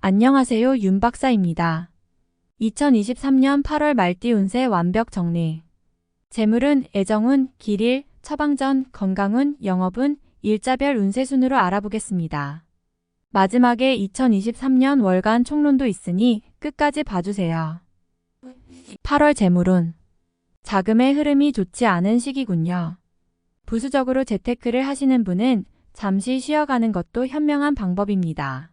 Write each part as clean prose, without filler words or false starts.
안녕하세요, 윤 박사입니다. 2023년 8월 말띠 운세 완벽 정리. 재물운, 애정운, 길일, 처방전, 건강운, 영업운, 일자별 운세 순으로 알아보겠습니다. 마지막에 2023년 월간 총론도 있으니 끝까지 봐주세요. 8월 재물운. 자금의 흐름이 좋지 않은 시기군요. 부수적으로 재테크를 하시는 분은 잠시 쉬어가는 것도 현명한 방법입니다.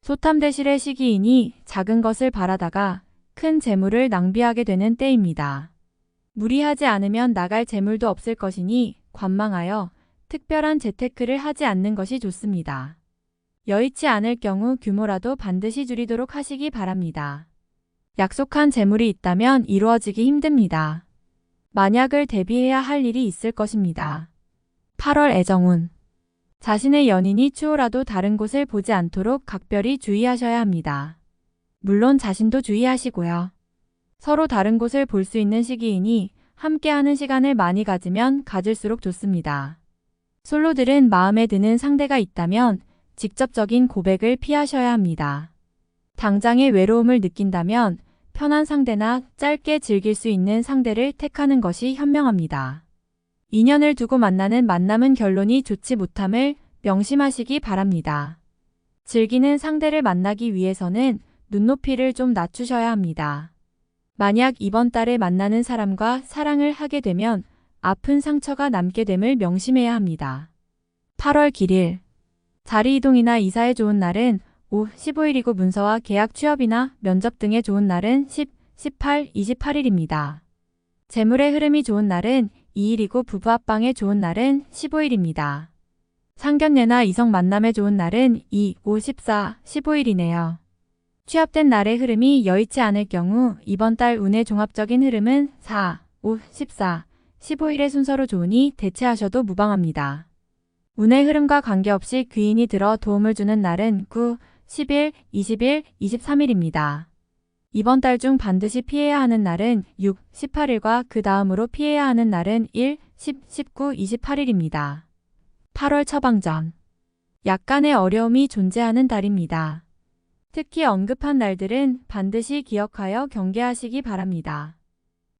소탐대실의 시기이니 작은 것을 바라다가 큰 재물을 낭비하게 되는 때입니다. 무리하지 않으면 나갈 재물도 없을 것이니 관망하여 특별한 재테크를 하지 않는 것이 좋습니다. 여의치 않을 경우 규모라도 반드시 줄이도록 하시기 바랍니다. 약속한 재물이 있다면 이루어지기 힘듭니다. 만약을 대비해야 할 일이 있을 것입니다. 8월 애정운. 자신의 연인이 추호라도 다른 곳을 보지 않도록 각별히 주의하셔야 합니다. 물론 자신도 주의하시고요. 서로 다른 곳을 볼 수 있는 시기이니 함께하는 시간을 많이 가지면 가질수록 좋습니다. 솔로들은 마음에 드는 상대가 있다면 직접적인 고백을 피하셔야 합니다. 당장의 외로움을 느낀다면 편한 상대나 짧게 즐길 수 있는 상대를 택하는 것이 현명합니다. 인연을 두고 만나는 만남은 결론이 좋지 못함을 명심하시기 바랍니다. 즐기는 상대를 만나기 위해서는 눈높이를 좀 낮추셔야 합니다. 만약 이번 달에 만나는 사람과 사랑을 하게 되면 아픈 상처가 남게 됨을 명심해야 합니다. 8월 길일. 자리 이동이나 이사에 좋은 날은 5, 15일이고 문서와 계약 취업이나 면접 등에 좋은 날은 10, 18, 28일입니다. 재물의 흐름이 좋은 날은 2일이고 부부 합방에 좋은 날은 15일입니다. 상견례나 이성 만남에 좋은 날은 2, 5, 14, 15일이네요. 취합된 날의 흐름이 여의치 않을 경우 이번 달 운의 종합적인 흐름은 4, 5, 14, 15일의 순서로 좋으니 대체하셔도 무방합니다. 운의 흐름과 관계없이 귀인이 들어 도움을 주는 날은 9, 10일, 20일, 23일입니다. 이번 달 중 반드시 피해야 하는 날은 6, 18일과 그 다음으로 피해야 하는 날은 1, 10, 19, 28일입니다. 8월 처방전. 약간의 어려움이 존재하는 달입니다. 특히 언급한 날들은 반드시 기억하여 경계하시기 바랍니다.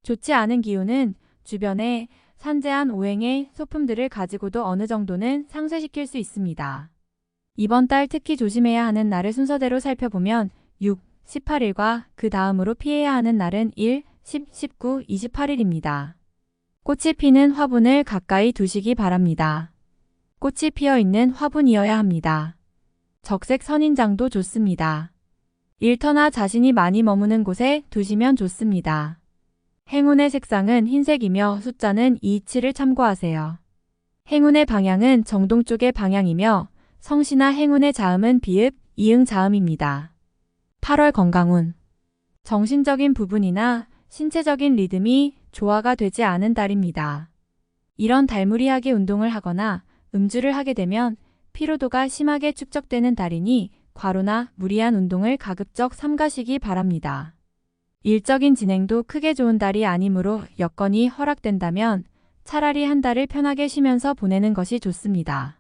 좋지 않은 기운은 주변에 산재한 오행의 소품들을 가지고도 어느 정도는 상쇄시킬 수 있습니다. 이번 달 특히 조심해야 하는 날을 순서대로 살펴보면 6, 18일과 그 다음으로 피해야 하는 날은 1, 10, 19, 28일입니다. 꽃이 피는 화분을 가까이 두시기 바랍니다. 꽃이 피어있는 화분이어야 합니다. 적색 선인장도 좋습니다. 일터나 자신이 많이 머무는 곳에 두시면 좋습니다. 행운의 색상은 흰색이며 숫자는 227을 참고하세요. 행운의 방향은 정동쪽의 방향이며 성씨나 행운의 자음은 비읍, 이응 자음입니다. 8월 건강운. 정신적인 부분이나 신체적인 리듬이 조화가 되지 않은 달입니다. 이런 달무리하게 운동을 하거나 음주를 하게 되면 피로도가 심하게 축적되는 달이니 과로나 무리한 운동을 가급적 삼가시기 바랍니다. 일적인 진행도 크게 좋은 달이 아니므로 여건이 허락된다면 차라리 한 달을 편하게 쉬면서 보내는 것이 좋습니다.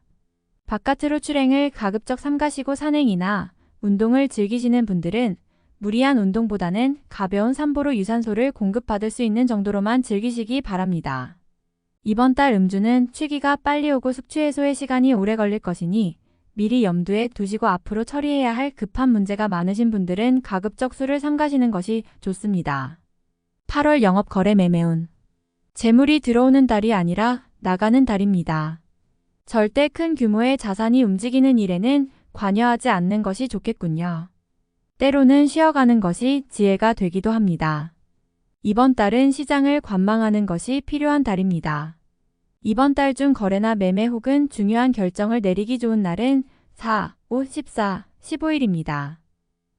바깥으로 출행을 가급적 삼가시고 산행이나 운동을 즐기시는 분들은 무리한 운동보다는 가벼운 산보로 유산소를 공급받을 수 있는 정도로만 즐기시기 바랍니다. 이번 달 음주는 취기가 빨리 오고 숙취 해소에 시간이 오래 걸릴 것이니 미리 염두에 두시고 앞으로 처리해야 할 급한 문제가 많으신 분들은 가급적 술을 삼가시는 것이 좋습니다. 8월 영업 거래 매매운. 재물이 들어오는 달이 아니라 나가는 달입니다. 절대 큰 규모의 자산이 움직이는 일에는 관여하지 않는 것이 좋겠군요. 때로는 쉬어가는 것이 지혜가 되기도 합니다. 이번 달은 시장을 관망하는 것이 필요한 달입니다. 이번 달 중 거래나 매매 혹은 중요한 결정을 내리기 좋은 날은 4, 5, 14, 15일입니다.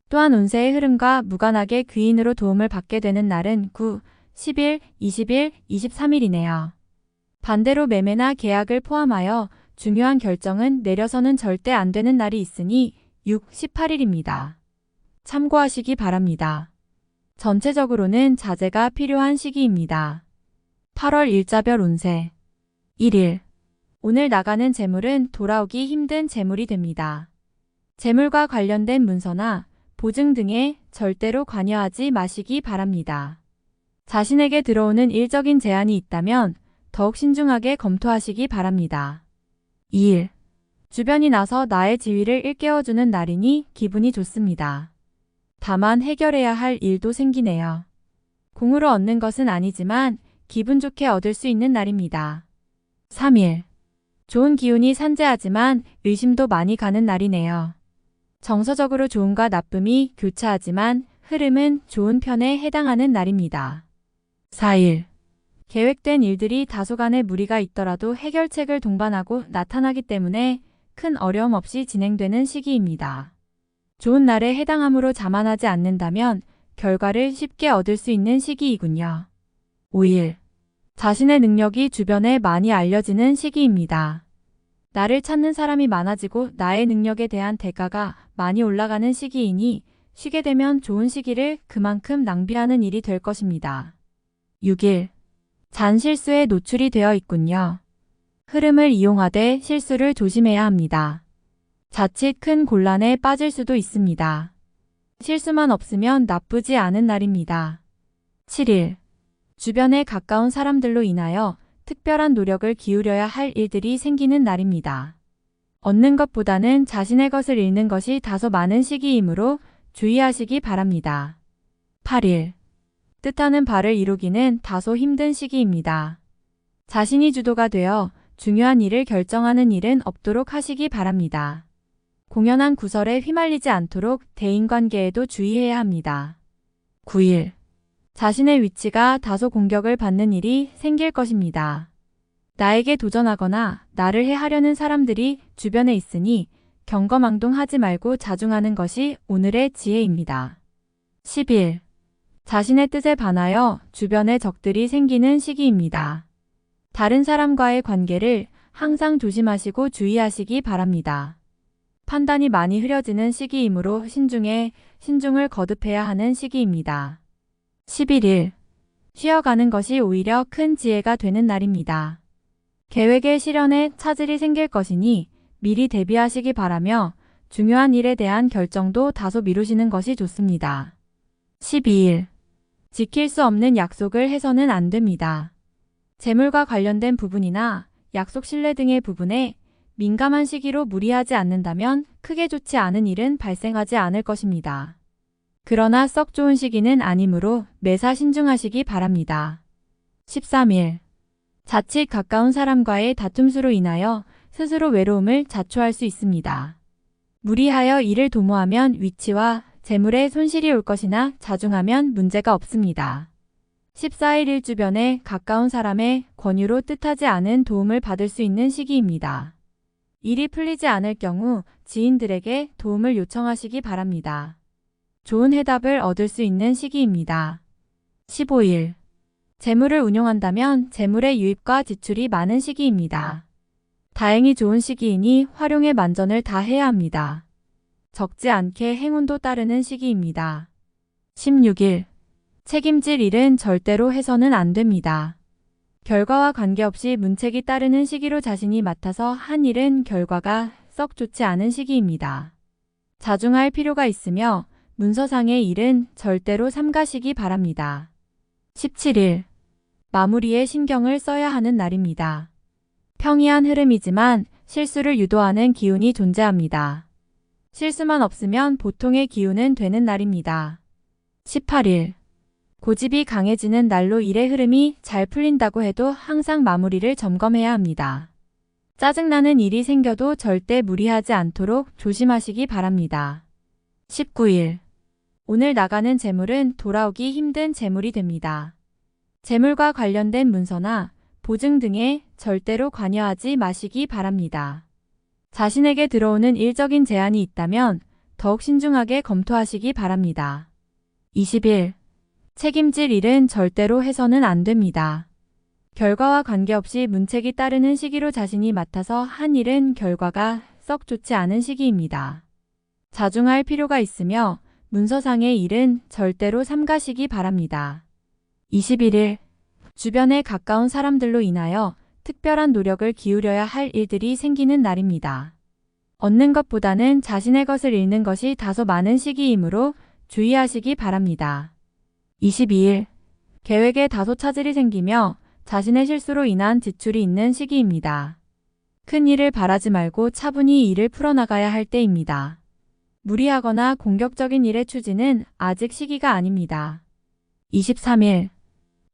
또한 운세의 흐름과 무관하게 귀인으로 도움을 받게 되는 날은 9, 10일, 20일, 23일이네요. 반대로 매매나 계약을 포함하여 중요한 결정은 내려서는 절대 안 되는 날이 있으니 6, 18일입니다. 참고하시기 바랍니다. 전체적으로는 자제가 필요한 시기입니다. 8월 일자별 운세. 1일. 오늘 나가는 재물은 돌아오기 힘든 재물이 됩니다. 재물과 관련된 문서나 보증 등에 절대로 관여하지 마시기 바랍니다. 자신에게 들어오는 일적인 제안이 있다면 더욱 신중하게 검토하시기 바랍니다. 2일. 주변이 나서 나의 지위를 일깨워주는 날이니 기분이 좋습니다. 다만 해결해야 할 일도 생기네요. 공으로 얻는 것은 아니지만 기분 좋게 얻을 수 있는 날입니다. 3일. 좋은 기운이 산재하지만 의심도 많이 가는 날이네요. 정서적으로 좋음과 나쁨이 교차하지만 흐름은 좋은 편에 해당하는 날입니다. 4일. 계획된 일들이 다소간의 무리가 있더라도 해결책을 동반하고 나타나기 때문에 큰 어려움 없이 진행되는 시기입니다. 좋은 날에 해당하므로 자만하지 않는다면 결과를 쉽게 얻을 수 있는 시기이군요. 5일. 자신의 능력이 주변에 많이 알려지는 시기입니다. 나를 찾는 사람이 많아지고 나의 능력에 대한 대가가 많이 올라가는 시기이니 쉬게 되면 좋은 시기를 그만큼 낭비하는 일이 될 것입니다. 6일. 잔실수에 노출이 되어 있군요. 흐름을 이용하되 실수를 조심해야 합니다. 자칫 큰 곤란에 빠질 수도 있습니다. 실수만 없으면 나쁘지 않은 날입니다. 7일. 주변에 가까운 사람들로 인하여 특별한 노력을 기울여야 할 일들이 생기는 날입니다. 얻는 것보다는 자신의 것을 잃는 것이 다소 많은 시기이므로 주의하시기 바랍니다. 8일. 뜻하는 바를 이루기는 다소 힘든 시기입니다. 자신이 주도가 되어 중요한 일을 결정하는 일은 없도록 하시기 바랍니다. 공연한 구설에 휘말리지 않도록 대인관계에도 주의해야 합니다. 9일. 자신의 위치가 다소 공격을 받는 일이 생길 것입니다. 나에게 도전하거나 나를 해하려는 사람들이 주변에 있으니 경거망동하지 말고 자중하는 것이 오늘의 지혜입니다. 10일. 자신의 뜻에 반하여 주변에 적들이 생기는 시기입니다. 다른 사람과의 관계를 항상 조심하시고 주의하시기 바랍니다. 판단이 많이 흐려지는 시기이므로 신중을 거듭해야 하는 시기입니다. 11일. 쉬어가는 것이 오히려 큰 지혜가 되는 날입니다. 계획의 실현에 차질이 생길 것이니 미리 대비하시기 바라며 중요한 일에 대한 결정도 다소 미루시는 것이 좋습니다. 12일. 지킬 수 없는 약속을 해서는 안 됩니다. 재물과 관련된 부분이나 약속 신뢰 등의 부분에 민감한 시기로 무리하지 않는다면 크게 좋지 않은 일은 발생하지 않을 것입니다. 그러나 썩 좋은 시기는 아니므로 매사 신중하시기 바랍니다. 13일. 자칫 가까운 사람과의 다툼수로 인하여 스스로 외로움을 자초할 수 있습니다. 무리하여 일을 도모하면 위치와 재물에 손실이 올 것이나 자중하면 문제가 없습니다. 14일 일 주변에 가까운 사람의 권유로 뜻하지 않은 도움을 받을 수 있는 시기입니다. 일이 풀리지 않을 경우 지인들에게 도움을 요청하시기 바랍니다. 좋은 해답을 얻을 수 있는 시기입니다. 15일. 재물을 운용한다면 재물의 유입과 지출이 많은 시기입니다. 다행히 좋은 시기이니 활용의 만전을 다해야 합니다. 적지 않게 행운도 따르는 시기입니다. 16일. 책임질 일은 절대로 해서는 안 됩니다. 결과와 관계없이 문책이 따르는 시기로 자신이 맡아서 한 일은 결과가 썩 좋지 않은 시기입니다. 자중할 필요가 있으며 문서상의 일은 절대로 삼가시기 바랍니다. 17일. 마무리에 신경을 써야 하는 날입니다. 평이한 흐름이지만 실수를 유도하는 기운이 존재합니다. 실수만 없으면 보통의 기운은 되는 날입니다. 18일. 고집이 강해지는 날로 일의 흐름이 잘 풀린다고 해도 항상 마무리를 점검해야 합니다. 짜증나는 일이 생겨도 절대 무리하지 않도록 조심하시기 바랍니다. 19일. 오늘 나가는 재물은 돌아오기 힘든 재물이 됩니다. 재물과 관련된 문서나 보증 등에 절대로 관여하지 마시기 바랍니다. 자신에게 들어오는 일적인 제안이 있다면 더욱 신중하게 검토하시기 바랍니다. 20일. 책임질 일은 절대로 해서는 안 됩니다. 결과와 관계없이 문책이 따르는 시기로 자신이 맡아서 한 일은 결과가 썩 좋지 않은 시기입니다. 자중할 필요가 있으며 문서상의 일은 절대로 삼가시기 바랍니다. 21일. 주변에 가까운 사람들로 인하여 특별한 노력을 기울여야 할 일들이 생기는 날입니다. 얻는 것보다는 자신의 것을 잃는 것이 다소 많은 시기이므로 주의하시기 바랍니다. 22일. 계획에 다소 차질이 생기며 자신의 실수로 인한 지출이 있는 시기입니다. 큰 일을 바라지 말고 차분히 일을 풀어나가야 할 때입니다. 무리하거나 공격적인 일의 추진은 아직 시기가 아닙니다. 23일.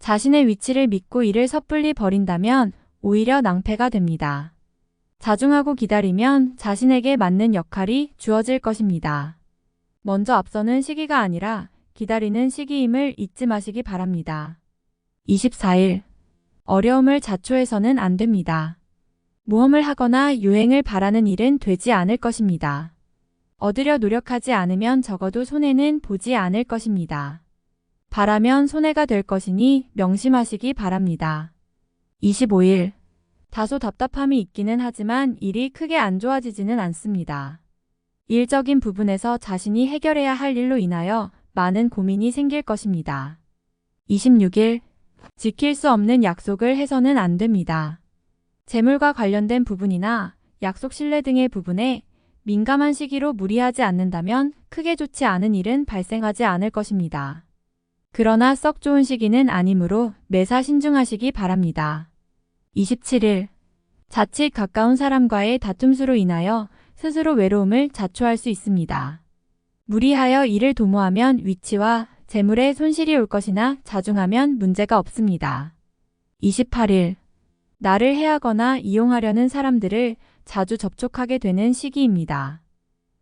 자신의 위치를 믿고 일을 섣불리 버린다면 오히려 낭패가 됩니다. 자중하고 기다리면 자신에게 맞는 역할이 주어질 것입니다. 먼저 앞서는 시기가 아니라 기다리는 시기임을 잊지 마시기 바랍니다. 24일. 어려움을 자초해서는 안 됩니다. 모험을 하거나 유행을 바라는 일은 되지 않을 것입니다. 얻으려 노력하지 않으면 적어도 손해는 보지 않을 것입니다. 바라면 손해가 될 것이니 명심하시기 바랍니다. 25일. 다소 답답함이 있기는 하지만 일이 크게 안 좋아지지는 않습니다. 일적인 부분에서 자신이 해결해야 할 일로 인하여 많은 고민이 생길 것입니다. 26일. 지킬 수 없는 약속을 해서는 안 됩니다. 재물과 관련된 부분이나 약속 신뢰 등의 부분에 민감한 시기로 무리하지 않는다면 크게 좋지 않은 일은 발생하지 않을 것입니다. 그러나 썩 좋은 시기는 아니므로 매사 신중하시기 바랍니다. 27일. 자칫 가까운 사람과의 다툼수로 인하여 스스로 외로움을 자초할 수 있습니다. 무리하여 일을 도모하면 위치와 재물에 손실이 올 것이나 자중하면 문제가 없습니다. 28일. 나를 해하거나 이용하려는 사람들을 자주 접촉하게 되는 시기입니다.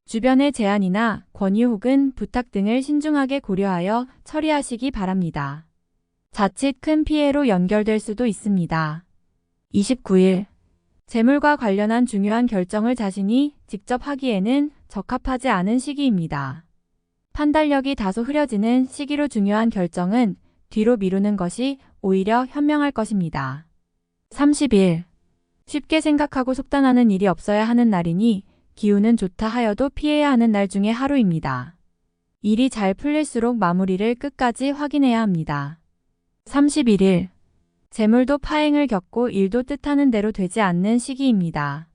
주변의 제안이나 권유 혹은 부탁 등을 신중하게 고려하여 처리하시기 바랍니다. 자칫 큰 피해로 연결될 수도 있습니다. 29일. 재물과 관련한 중요한 결정을 자신이 직접 하기에는 적합하지 않은 시기입니다. 판단력이 다소 흐려지는 시기로 중요한 결정은 뒤로 미루는 것이 오히려 현명할 것입니다. 30일. 쉽게 생각하고 속단하는 일이 없어야 하는 날이니 기운은 좋다 하여도 피해야 하는 날 중에 하루입니다. 일이 잘 풀릴수록 마무리를 끝까지 확인해야 합니다. 31일. 재물도 파행을 겪고 일도 뜻하는 대로 되지 않는 시기입니다.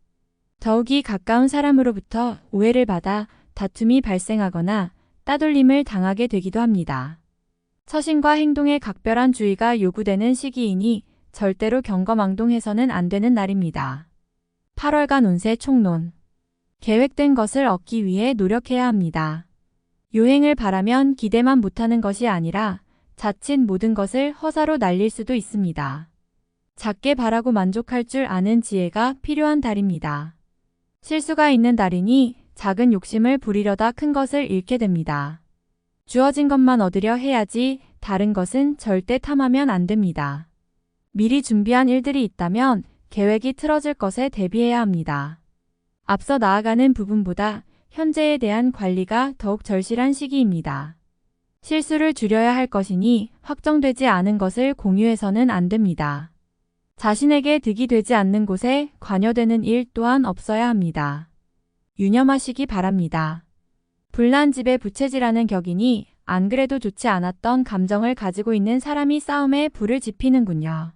더욱이 가까운 사람으로부터 오해를 받아 다툼이 발생하거나 따돌림을 당하게 되기도 합니다. 처신과 행동에 각별한 주의가 요구되는 시기이니 절대로 경거망동해서는 안 되는 날입니다. 8월간 운세 총론. 계획된 것을 얻기 위해 노력해야 합니다. 요행을 바라면 기대만 못하는 것이 아니라 자칫 모든 것을 허사로 날릴 수도 있습니다. 작게 바라고 만족할 줄 아는 지혜가 필요한 달입니다. 실수가 있는 달이니 작은 욕심을 부리려다 큰 것을 잃게 됩니다. 주어진 것만 얻으려 해야지 다른 것은 절대 탐하면 안 됩니다. 미리 준비한 일들이 있다면 계획이 틀어질 것에 대비해야 합니다. 앞서 나아가는 부분보다 현재에 대한 관리가 더욱 절실한 시기입니다. 실수를 줄여야 할 것이니 확정되지 않은 것을 공유해서는 안 됩니다. 자신에게 득이 되지 않는 곳에 관여되는 일 또한 없어야 합니다. 유념하시기 바랍니다. 불난 집에 부채질하는 격이니 안 그래도 좋지 않았던 감정을 가지고 있는 사람이 싸움에 불을 지피는군요.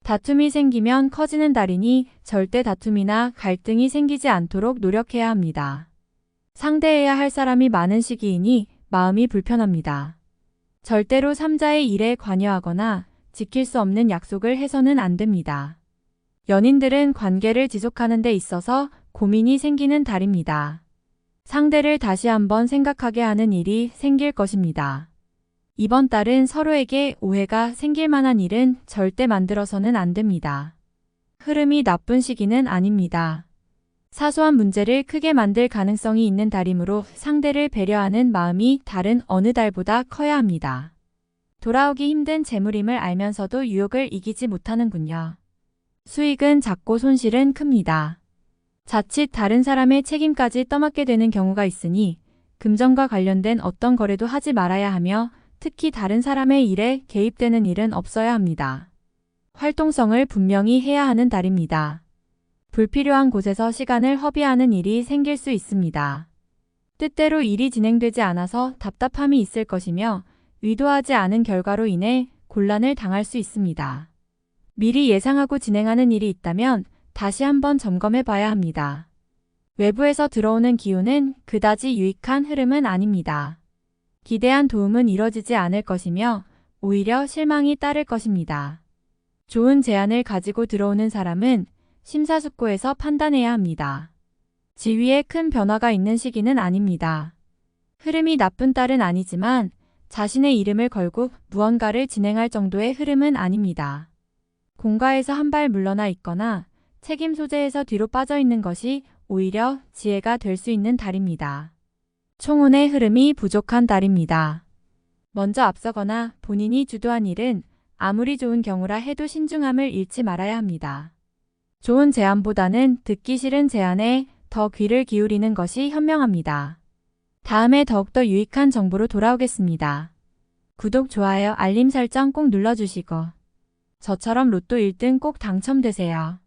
다툼이 생기면 커지는 달이니 절대 다툼이나 갈등이 생기지 않도록 노력해야 합니다. 상대해야 할 사람이 많은 시기이니 마음이 불편합니다. 절대로 3자의 일에 관여하거나 지킬 수 없는 약속을 해서는 안 됩니다. 연인들은 관계를 지속하는 데 있어서 고민이 생기는 달입니다. 상대를 다시 한번 생각하게 하는 일이 생길 것입니다. 이번 달은 서로에게 오해가 생길 만한 일은 절대 만들어서는 안 됩니다. 흐름이 나쁜 시기는 아닙니다. 사소한 문제를 크게 만들 가능성이 있는 달이므로 상대를 배려하는 마음이 다른 어느 달보다 커야 합니다. 돌아오기 힘든 재물임을 알면서도 유혹을 이기지 못하는군요. 수익은 작고 손실은 큽니다. 자칫 다른 사람의 책임까지 떠맡게 되는 경우가 있으니 금전과 관련된 어떤 거래도 하지 말아야 하며 특히 다른 사람의 일에 개입되는 일은 없어야 합니다. 활동성을 분명히 해야 하는 달입니다. 불필요한 곳에서 시간을 허비하는 일이 생길 수 있습니다. 뜻대로 일이 진행되지 않아서 답답함이 있을 것이며 의도하지 않은 결과로 인해 곤란을 당할 수 있습니다. 미리 예상하고 진행하는 일이 있다면 다시 한번 점검해 봐야 합니다. 외부에서 들어오는 기운은 그다지 유익한 흐름은 아닙니다. 기대한 도움은 이뤄지지 않을 것이며 오히려 실망이 따를 것입니다. 좋은 제안을 가지고 들어오는 사람은 심사숙고해서 판단해야 합니다. 지위에 큰 변화가 있는 시기는 아닙니다. 흐름이 나쁜 딸은 아니지만 자신의 이름을 걸고 무언가를 진행할 정도의 흐름은 아닙니다. 공가에서 한 발 물러나 있거나 책임 소재에서 뒤로 빠져 있는 것이 오히려 지혜가 될 수 있는 달입니다. 총운의 흐름이 부족한 달입니다. 먼저 앞서거나 본인이 주도한 일은 아무리 좋은 경우라 해도 신중함을 잃지 말아야 합니다. 좋은 제안보다는 듣기 싫은 제안에 더 귀를 기울이는 것이 현명합니다. 다음에 더욱더 유익한 정보로 돌아오겠습니다. 구독, 좋아요, 알림 설정 꼭 눌러주시고 저처럼 로또 1등 꼭 당첨되세요.